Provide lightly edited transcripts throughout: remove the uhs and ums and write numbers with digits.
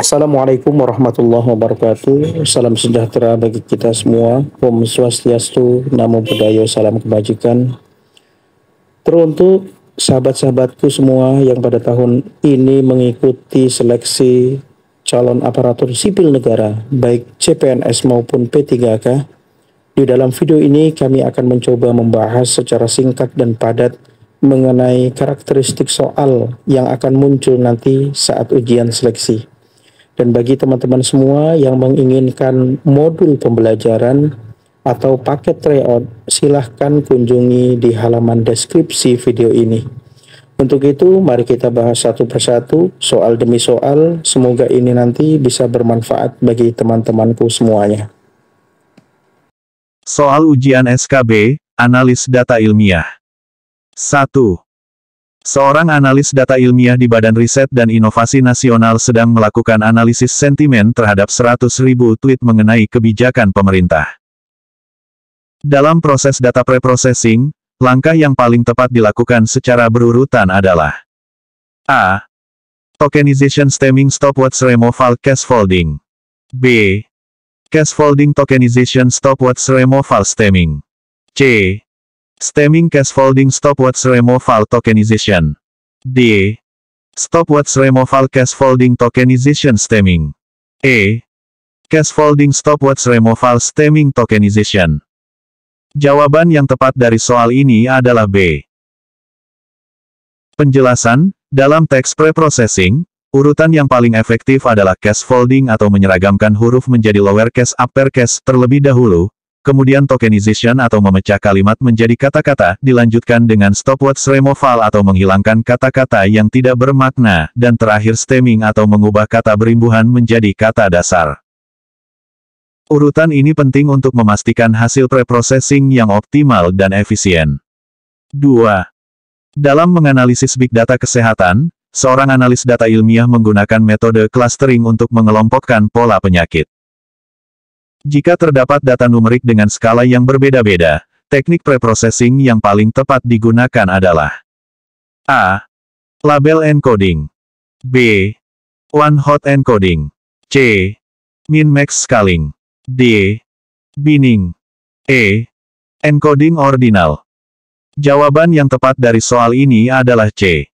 Assalamualaikum warahmatullahi wabarakatuh. Salam sejahtera bagi kita semua. Om Swastiastu, Namo Buddhaya, salam kebajikan. Teruntuk sahabat-sahabatku semua yang pada tahun ini mengikuti seleksi calon aparatur sipil negara, baik CPNS maupun P3K. Di dalam video ini kami akan mencoba membahas secara singkat dan padat mengenai karakteristik soal yang akan muncul nanti saat ujian seleksi. Dan bagi teman-teman semua yang menginginkan modul pembelajaran atau paket tryout, silahkan kunjungi di halaman deskripsi video ini. Untuk itu, mari kita bahas satu persatu, soal demi soal. Semoga ini nanti bisa bermanfaat bagi teman-temanku semuanya. Soal ujian SKB, Analis Data Ilmiah. 1. Seorang analis data ilmiah di Badan Riset dan Inovasi Nasional sedang melakukan analisis sentimen terhadap 100.000 tweet mengenai kebijakan pemerintah. Dalam proses data preprocessing, langkah yang paling tepat dilakukan secara berurutan adalah A. Tokenization stemming stopwatch removal cachefolding. B. Cachefolding tokenization stopwatch removal stemming. C. Stemming cachefolding stopwatch removal tokenization. D. Stopwatch removal cachefolding tokenization stemming. E. Cachefolding stopwatch removal stemming tokenization. Jawaban yang tepat dari soal ini adalah B. Penjelasan, dalam teks preprocessing, urutan yang paling efektif adalah cachefolding atau menyeragamkan huruf menjadi lowercase uppercase terlebih dahulu, kemudian tokenization atau memecah kalimat menjadi kata-kata, dilanjutkan dengan stopwatch removal atau menghilangkan kata-kata yang tidak bermakna, dan terakhir stemming atau mengubah kata berimbuhan menjadi kata dasar. Urutan ini penting untuk memastikan hasil preprocessing yang optimal dan efisien. 2. Dalam menganalisis big data kesehatan, seorang analis data ilmiah menggunakan metode clustering untuk mengelompokkan pola penyakit. Jika terdapat data numerik dengan skala yang berbeda-beda, teknik preprocessing yang paling tepat digunakan adalah A. Label encoding. B. One-hot encoding. C. Min-max scaling. D. Binning. E. Encoding ordinal. Jawaban yang tepat dari soal ini adalah C.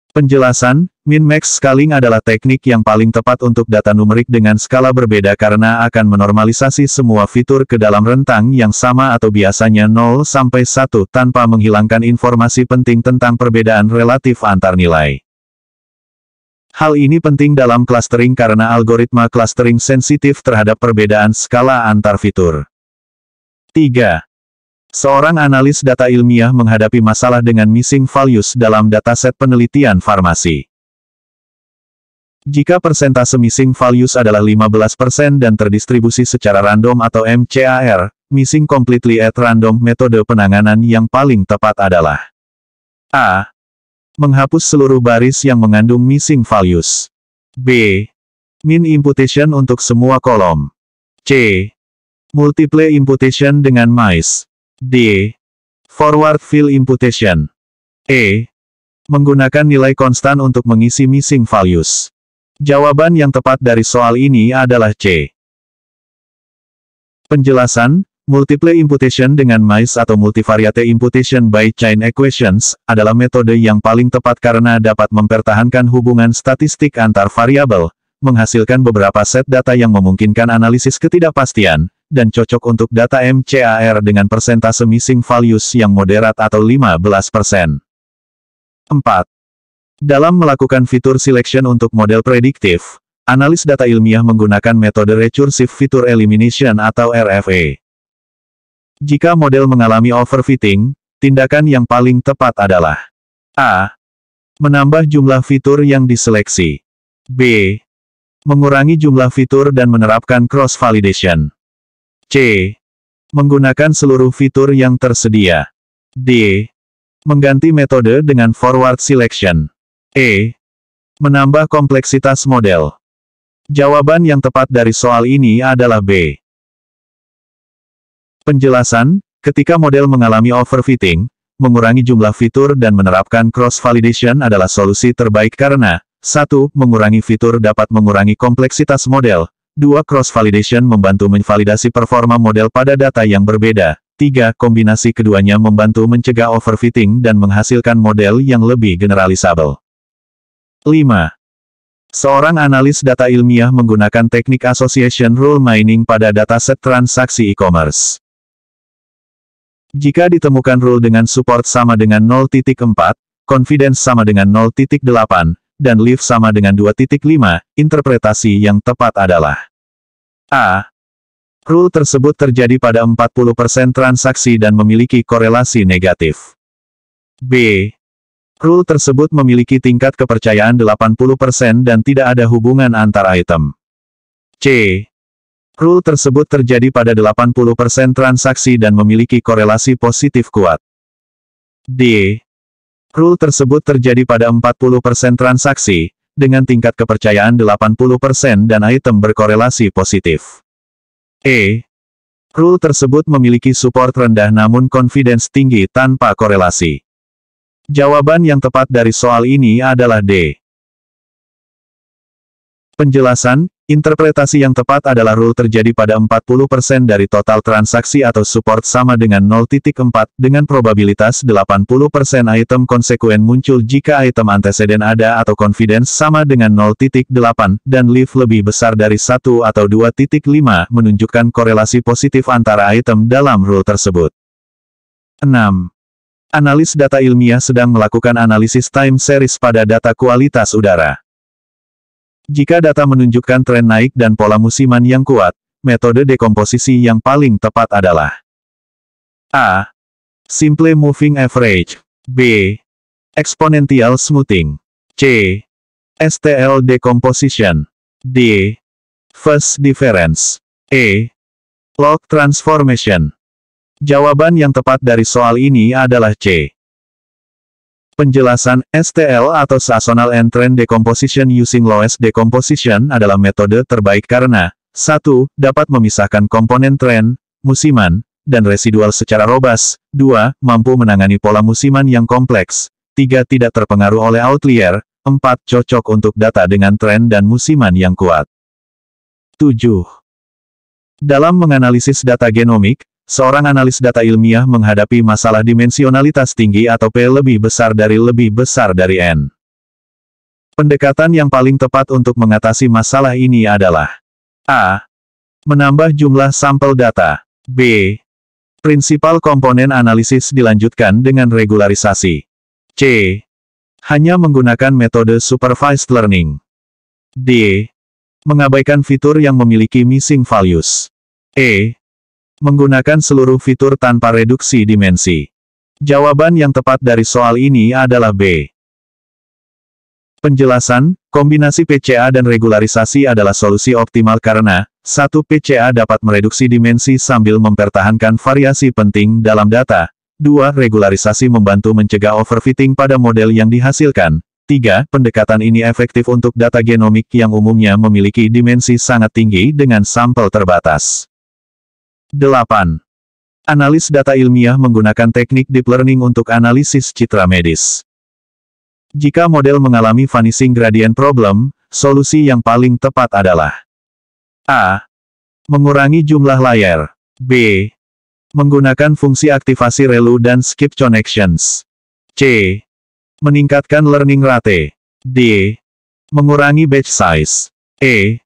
Penjelasan, min-max scaling adalah teknik yang paling tepat untuk data numerik dengan skala berbeda karena akan menormalisasi semua fitur ke dalam rentang yang sama atau biasanya 0 sampai 1 tanpa menghilangkan informasi penting tentang perbedaan relatif antar nilai. Hal ini penting dalam clustering karena algoritma clustering sensitif terhadap perbedaan skala antar fitur. 3. Seorang analis data ilmiah menghadapi masalah dengan missing values dalam dataset penelitian farmasi. Jika persentase missing values adalah 15% dan terdistribusi secara random atau MCAR, missing completely at random metode penanganan yang paling tepat adalah A. Menghapus seluruh baris yang mengandung missing values. B. Min imputation untuk semua kolom. C. Multiple imputation dengan mice. D. Forward fill imputation. E. Menggunakan nilai konstan untuk mengisi missing values. Jawaban yang tepat dari soal ini adalah C. Penjelasan, multiple imputation dengan mice atau multivariate imputation by chain equations, adalah metode yang paling tepat karena dapat mempertahankan hubungan statistik antar variabel, menghasilkan beberapa set data yang memungkinkan analisis ketidakpastian, dan cocok untuk data MCAR dengan persentase missing values yang moderat atau 15%. 4. Dalam melakukan fitur selection untuk model prediktif, analis data ilmiah menggunakan metode recursive feature elimination atau RFE. Jika model mengalami overfitting, tindakan yang paling tepat adalah A. Menambah jumlah fitur yang diseleksi. B. Mengurangi jumlah fitur dan menerapkan cross-validation. C. Menggunakan seluruh fitur yang tersedia. D. Mengganti metode dengan forward selection. E. Menambah kompleksitas model. Jawaban yang tepat dari soal ini adalah B. Penjelasan, ketika model mengalami overfitting, mengurangi jumlah fitur dan menerapkan cross-validation adalah solusi terbaik karena, 1. Mengurangi fitur dapat mengurangi kompleksitas model. 2. Cross-validation membantu menvalidasi performa model pada data yang berbeda. 3. Kombinasi keduanya membantu mencegah overfitting dan menghasilkan model yang lebih generalisable. 5. Seorang analis data ilmiah menggunakan teknik association rule mining pada dataset transaksi e-commerce. Jika ditemukan rule dengan support sama dengan 0.4, confidence sama dengan 0.8, dan leaf sama dengan 2.5, interpretasi yang tepat adalah A. Rule tersebut terjadi pada 40% transaksi dan memiliki korelasi negatif. B. Rule tersebut memiliki tingkat kepercayaan 80% dan tidak ada hubungan antar item. C. Rule tersebut terjadi pada 80% transaksi dan memiliki korelasi positif kuat. D. Rule tersebut terjadi pada 40% transaksi, dengan tingkat kepercayaan 80% dan item berkorelasi positif. E. Rule tersebut memiliki support rendah namun confidence tinggi tanpa korelasi. Jawaban yang tepat dari soal ini adalah D. Penjelasan, interpretasi yang tepat adalah rule terjadi pada 40% dari total transaksi atau support sama dengan 0.4 dengan probabilitas 80% item konsekuen muncul jika item antecedent ada atau confidence sama dengan 0.8 dan leaf lebih besar dari 1 atau 2.5 menunjukkan korelasi positif antara item dalam rule tersebut. 6. Analis data ilmiah sedang melakukan analisis time series pada data kualitas udara. Jika data menunjukkan tren naik dan pola musiman yang kuat, metode dekomposisi yang paling tepat adalah A. Simple moving average. B. Exponential smoothing. C. STL decomposition. D. Phase difference. E. Log transformation. Jawaban yang tepat dari soal ini adalah C. Penjelasan, STL atau Seasonal and Trend Decomposition using Lowest Decomposition adalah metode terbaik karena 1. Dapat memisahkan komponen tren, musiman, dan residual secara robust. 2. Mampu menangani pola musiman yang kompleks. 3. Tidak terpengaruh oleh outlier. 4. Cocok untuk data dengan tren dan musiman yang kuat. 7. Dalam menganalisis data genomik, seorang analis data ilmiah menghadapi masalah dimensionalitas tinggi atau P lebih besar dari N. Pendekatan yang paling tepat untuk mengatasi masalah ini adalah A. Menambah jumlah sampel data. B. Prinsipal komponen analisis dilanjutkan dengan regularisasi. C. Hanya menggunakan metode supervised learning. D. Mengabaikan fitur yang memiliki missing values. E. Menggunakan seluruh fitur tanpa reduksi dimensi. Jawaban yang tepat dari soal ini adalah B. Penjelasan, kombinasi PCA dan regularisasi adalah solusi optimal karena 1. PCA dapat mereduksi dimensi sambil mempertahankan variasi penting dalam data. 2. Regularisasi membantu mencegah overfitting pada model yang dihasilkan. 3. Pendekatan ini efektif untuk data genomik yang umumnya memiliki dimensi sangat tinggi dengan sampel terbatas. 8. Analis data ilmiah menggunakan teknik deep learning untuk analisis citra medis. Jika model mengalami vanishing gradient problem, solusi yang paling tepat adalah A. Mengurangi jumlah layer. B. Menggunakan fungsi aktivasi relu dan skip connections. C. Meningkatkan learning rate. D. Mengurangi batch size. E.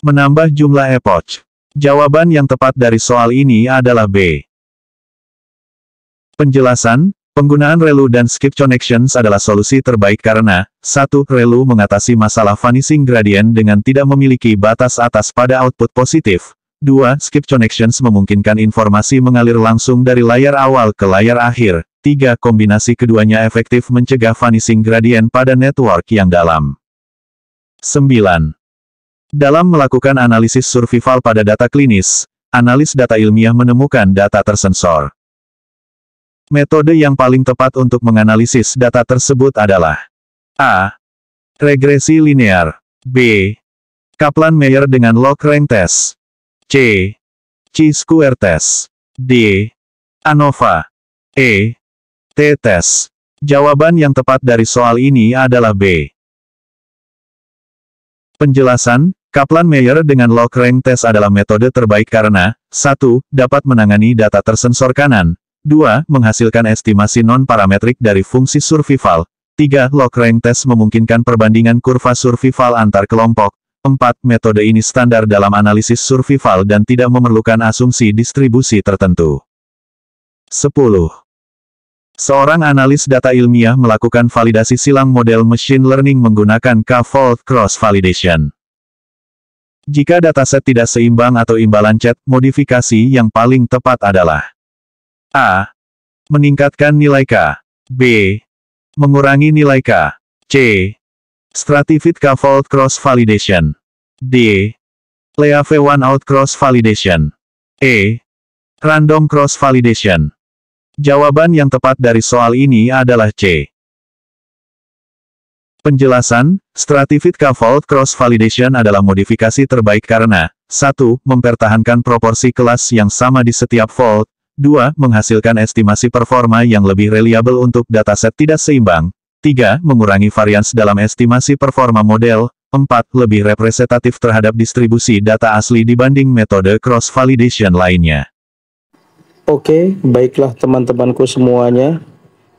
Menambah jumlah epoch. Jawaban yang tepat dari soal ini adalah B. Penjelasan, penggunaan relu dan skip connections adalah solusi terbaik karena 1. Relu mengatasi masalah vanishing gradient dengan tidak memiliki batas atas pada output positif. 2. Skip connections memungkinkan informasi mengalir langsung dari layar awal ke layar akhir. 3. Kombinasi keduanya efektif mencegah vanishing gradient pada network yang dalam. 9. Dalam melakukan analisis survival pada data klinis, analis data ilmiah menemukan data tersensor. Metode yang paling tepat untuk menganalisis data tersebut adalah A. Regresi linear. B. Kaplan-Meier dengan log rank test. C. Chi-square test. D. ANOVA. E. T-test. Jawaban yang tepat dari soal ini adalah B. Penjelasan, Kaplan-Meier dengan log-rank test adalah metode terbaik karena 1. Dapat menangani data tersensor kanan, 2. Menghasilkan estimasi non-parametrik dari fungsi survival, 3. Log-rank test memungkinkan perbandingan kurva survival antar kelompok, 4. Metode ini standar dalam analisis survival dan tidak memerlukan asumsi distribusi tertentu. 10. Seorang analis data ilmiah melakukan validasi silang model machine learning menggunakan K-fold cross-validation. Jika dataset tidak seimbang atau imbalan CHET, modifikasi yang paling tepat adalah A. Meningkatkan nilai K. B. Mengurangi nilai K. C. Stratified K-fold cross-validation. D. Leave one out cross-validation. E. Random cross-validation. Jawaban yang tepat dari soal ini adalah C. Penjelasan, Stratified K-fold cross-validation adalah modifikasi terbaik karena 1. Mempertahankan proporsi kelas yang sama di setiap fold, 2. Menghasilkan estimasi performa yang lebih reliabel untuk dataset tidak seimbang, 3. Mengurangi varians dalam estimasi performa model, 4. Lebih representatif terhadap distribusi data asli dibanding metode cross-validation lainnya. Oke, baiklah teman-temanku semuanya.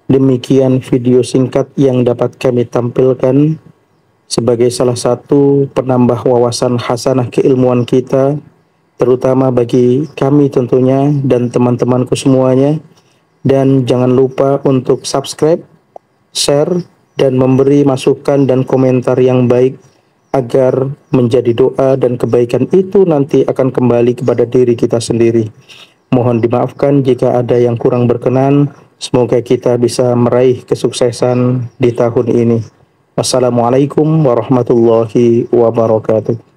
Demikian video singkat yang dapat kami tampilkan sebagai salah satu penambah wawasan hasanah keilmuan kita, terutama bagi kami tentunya dan teman-temanku semuanya. Dan jangan lupa untuk subscribe, share, dan memberi masukan dan komentar yang baik agar menjadi doa dan kebaikan itu nanti akan kembali kepada diri kita sendiri. Mohon dimaafkan jika ada yang kurang berkenan. Semoga kita bisa meraih kesuksesan di tahun ini. Wassalamualaikum warahmatullahi wabarakatuh.